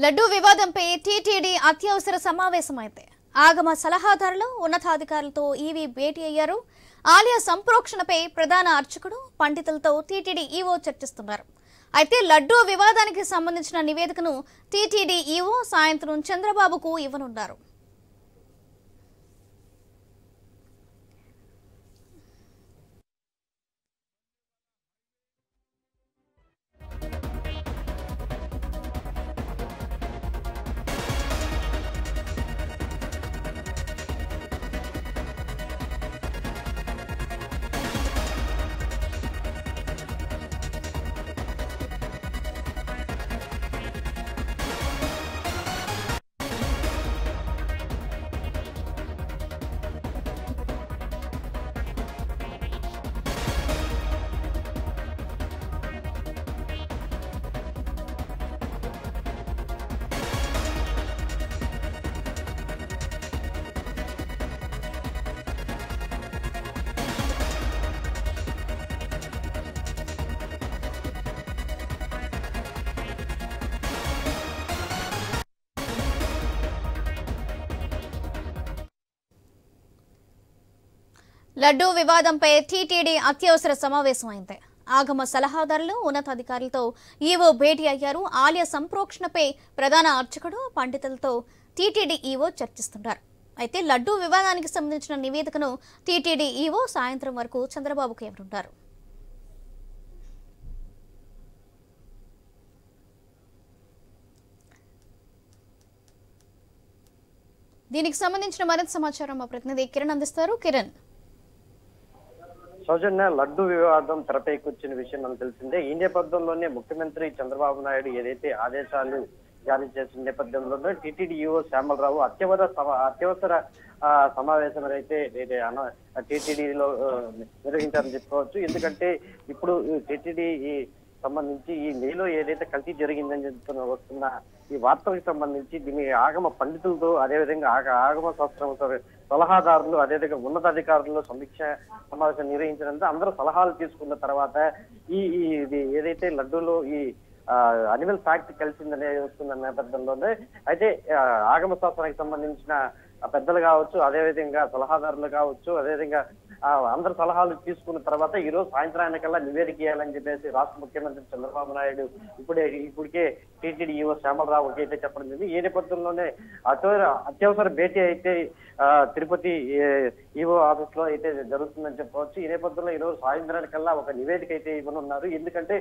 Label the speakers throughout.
Speaker 1: లడ్డూ వివాదంపై టీటీడీ అత్యవసర సమావేశమైంది. ఆగమ సలహాదారులు ఉన్నతాధికారులతో ఈవీ భేటీ అయ్యారు. ఆలయ సంప్రోక్షణపై ప్రధాన అర్చకుడు పండితులతో టీటీడీ ఈవో చర్చిస్తున్నారు. అయితే లడ్డూ వివాదానికి సంబంధించిన నివేదికను టీటీడీ ఈవో సాయంత్రం చంద్రబాబుకు ఇవ్వనున్నారు. లడ్డూ వివాదంపై టీటీడీ అత్యవసర సమావేశమైంది. ఆగమ సలహాదారులు ఉన్నతాధికారులతో ఈవో భేటీ అయ్యారు. ఆలయ సంప్రోక్షణపై ప్రధాన అర్చకుడు పండితులతో టీటీడీ ఈవో చర్చిస్తున్నారు. అయితే లడ్డూ వివాదానికి సంబంధించిన నివేదికను టీటీడీ ఈవో సాయంత్రం వరకు చంద్రబాబుకు ఇవ్వనున్నారు. దీనికి సంబంధించిన మరింత సమాచారం మా ప్రతినిధి కిరణ్ అందిస్తారు. కిరణ్,
Speaker 2: సౌజన్య, లడ్డు వివాదం తెరపైకి వచ్చిన విషయం మనకు తెలిసిందే. ఈ నేపథ్యంలోనే ముఖ్యమంత్రి చంద్రబాబు నాయుడు ఏదైతే ఆదేశాలు జారీ చేసిన నేపథ్యంలోనే టీటీడీ ఈవో శ్యామలరావు అత్యవసర సమావేశం అయితే టీటీడీలో నిర్వహించారని చెప్పుకోవచ్చు. ఎందుకంటే ఇప్పుడు టీటీడీ సంబంధించి ఈ మేలో ఏదైతే కల్తీ జరిగిందని చెప్తున్న వస్తున్న ఈ వార్తలకు సంబంధించి దీని ఆగమ పండితులతో అదేవిధంగా ఆగమ శాస్త్రం సలహాదారులు అదేవిధంగా ఉన్నతాధికారులు సమీక్ష సమావేశం నిర్వహించినందుకు అందరూ సలహాలు తీసుకున్న తర్వాత ఇది ఏదైతే లడ్డూలో ఈ అనిమల్ ఫ్యాక్ట్ కలిసిందనే వస్తున్న నేపథ్యంలోనే అయితే ఆగమ శాస్త్రానికి సంబంధించిన పెద్దలు కావచ్చు, అదేవిధంగా సలహాదారులు కావచ్చు, అదేవిధంగా అందరు సలహాలు తీసుకున్న తర్వాత ఈ రోజు సాయంత్రానికల్లా నివేదిక ఇవ్వాలని చెప్పేసి రాష్ట్ర ముఖ్యమంత్రి చంద్రబాబు నాయుడు ఇప్పటికే టీటీడీ ఈవో శ్యామలరావుకి అయితే చెప్పడం జరిగింది. ఈ నేపథ్యంలోనే అత్యవసర భేటీ అయితే తిరుపతి ఈవో ఆఫీస్ లో అయితే జరుగుతుందని చెప్పవచ్చు. ఈ నేపథ్యంలో ఈ రోజు సాయంత్రానికల్లా ఒక నివేదిక అయితే ఇవ్వనున్నారు. ఎందుకంటే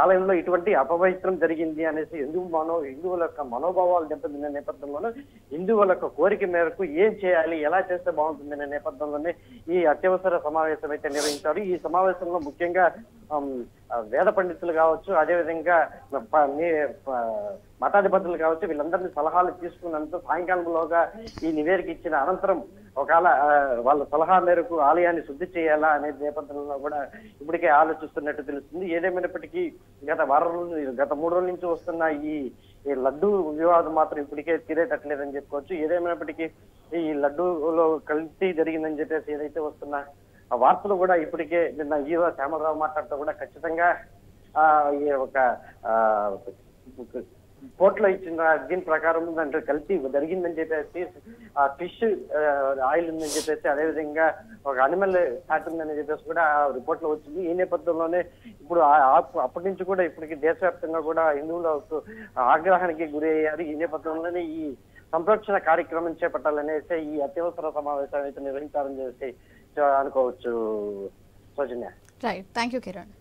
Speaker 2: ఆలయంలో ఇటువంటి అపవిత్రం జరిగింది అనేసి హిందువుల యొక్క మనోభావాలు దెబ్బతిన్న నేపథ్యంలోనే హిందువుల యొక్క కోరిక మేరకు ఏం చేయాలి, ఎలా చేస్తే బాగుంటుందనే నేపథ్యంలోనే ఈ అత్యవసర సమావేశం అయితే నిర్వహించారు. ఈ సమావేశంలో ముఖ్యంగా వేద పండితులు కావచ్చు, అదేవిధంగా మఠాధిపతులు కావచ్చు, వీళ్ళందరినీ సలహాలు తీసుకున్నంత సాయంకాలంలోగా ఈ నివేదిక ఇచ్చిన అనంతరం ఒకవేళ వాళ్ళ సలహా మేరకు ఆలయాన్ని శుద్ధి చేయాలా అనే నేపథ్యంలో కూడా ఇప్పటికే ఆలోచిస్తున్నట్టు తెలుస్తుంది. ఏదేమైనప్పటికీ గత 3 రోజుల నుంచి వస్తున్న ఈ లడ్డూ వివాదం మాత్రం ఇప్పటికే తీరేటట్లేదని చెప్పుకోవచ్చు. ఏదేమైనప్పటికీ ఈ లడ్డూలో కల్తీ జరిగిందని చెప్పేసి ఏదైతే వస్తున్న ఆ వార్తలు కూడా ఇప్పటికే నిన్న ఈవో శ్యామలరావు మాట్లాడుతూ కూడా ఖచ్చితంగా ఒక కోర్టులో ఇచ్చిన దీని ప్రకారం దాంట్లో కల్తీ జరిగిందని చెప్పేసి ఫిష్ ఆయిల్ ఉందని చెప్పేసి అదేవిధంగా ఒక అనిమల్ ఫ్యాట్ ఉందని చెప్పేసి కూడా రిపోర్ట్ లో వచ్చింది. ఈ నేపథ్యంలోనే ఇప్పుడు అప్పటి నుంచి కూడా ఇప్పటికి దేశవ్యాప్తంగా కూడా హిందువులకు ఆగ్రహానికి గురి అయ్యారు. ఈ నేపథ్యంలోనే ఈ సంరక్షణ కార్యక్రమం చేపట్టాలనేసి ఈ అత్యవసర సమావేశం అయితే నిర్వహించాలని చెప్పి అనుకోవచ్చు. సౌజన్య,
Speaker 1: రైట్, థ్యాంక్ యూ కిరణ్.